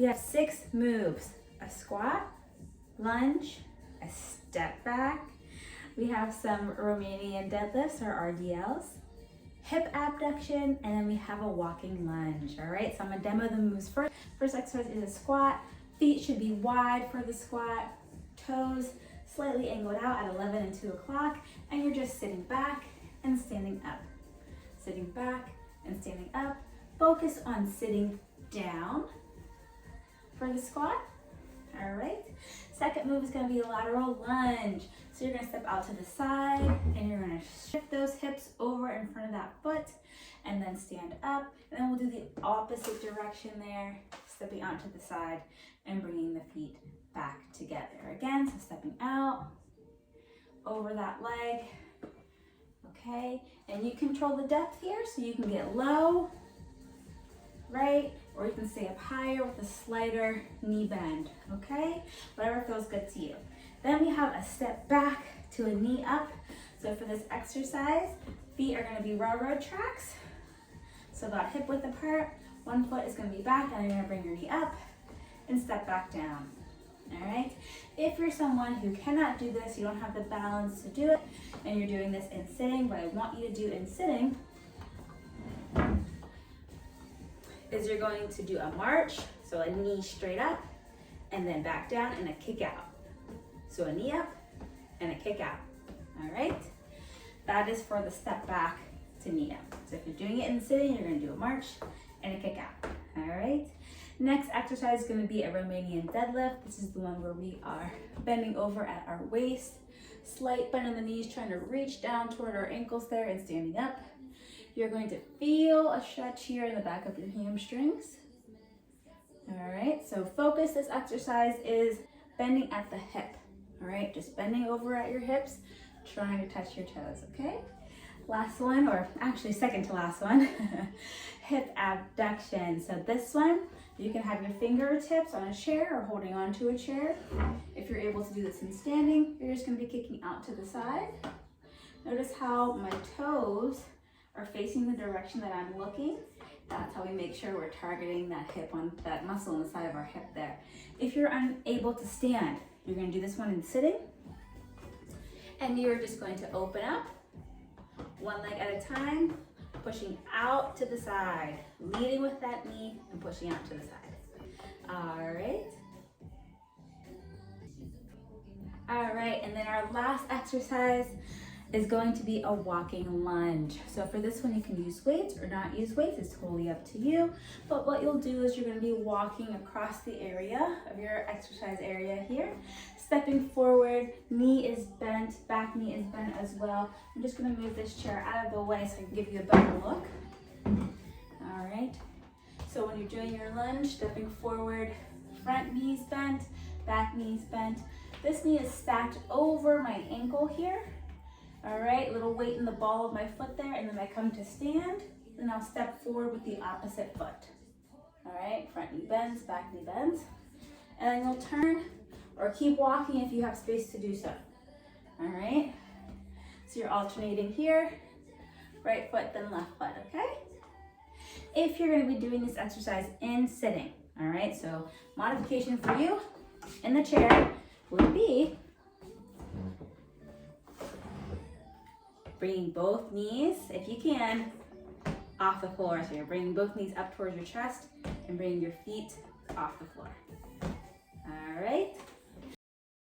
We have 6 moves: a squat, lunge, a step back. We have some Romanian deadlifts or RDLs, hip abduction, and then we have a walking lunge. All right, so I'm gonna demo the moves first. First exercise is a squat. Feet should be wide for the squat, toes slightly angled out at 11 and 2 o'clock, and you're just sitting back and standing up. Sitting back and standing up. Focus on sitting down for the squat. All right. Second move is going to be a lateral lunge. So you're going to step out to the side and you're going to shift those hips over in front of that foot and then stand up. And then we'll do the opposite direction there, stepping out to the side and bringing the feet back together. Again, so stepping out over that leg. Okay, and you control the depth here, so you can get low, right? Or you can stay up higher with a slighter knee bend, okay? Whatever feels good to you. Then we have a step back to a knee up. So for this exercise, feet are gonna be railroad tracks. So about hip width apart, one foot is gonna be back, and you're gonna bring your knee up and step back down, all right? If you're someone who cannot do this, you don't have the balance to do it, and you're doing this in sitting, what I want you to do in sitting is you're going to do a march, so a knee straight up, and then back down and a kick out. So a knee up and a kick out, all right? That is for the step back to knee up. So if you're doing it in sitting, you're gonna do a march and a kick out, all right? Next exercise is gonna be a Romanian deadlift. This is the one where we are bending over at our waist, slight bend in the knees, trying to reach down toward our ankles there and standing up. You're going to feel a stretch here in the back of your hamstrings. All right, so focus, this exercise is bending at the hip. All right, just bending over at your hips, trying to touch your toes, okay? Last one, or actually second to last one, hip abduction. So this one, you can have your fingertips on a chair or holding onto a chair. If you're able to do this in standing, you're just gonna be kicking out to the side. Notice how my toes are facing the direction that I'm looking. That's how we make sure we're targeting that hip on that muscle on the side of our hip there. If you're unable to stand, you're gonna do this one in sitting. And you're just going to open up, one leg at a time, pushing out to the side, leading with that knee and pushing out to the side. All right. All right, and then our last exercise is going to be a walking lunge. So for this one, you can use weights or not use weights, it's totally up to you. But what you'll do is you're gonna be walking across the area of your exercise area here, stepping forward, knee is bent, back knee is bent as well. I'm just gonna move this chair out of the way so I can give you a better look. All right, so when you're doing your lunge, stepping forward, front knee's bent, back knee's bent. This knee is stacked over my ankle here. All right, little weight in the ball of my foot there, and then I come to stand, and I'll step forward with the opposite foot. All right, front knee bends, back knee bends, and then you'll turn or keep walking if you have space to do so. All right, so you're alternating here, right foot, then left foot, okay? If you're gonna be doing this exercise in sitting, all right, so modification for you in the chair would be bringing both knees, if you can, off the floor. So you're bringing both knees up towards your chest and bringing your feet off the floor.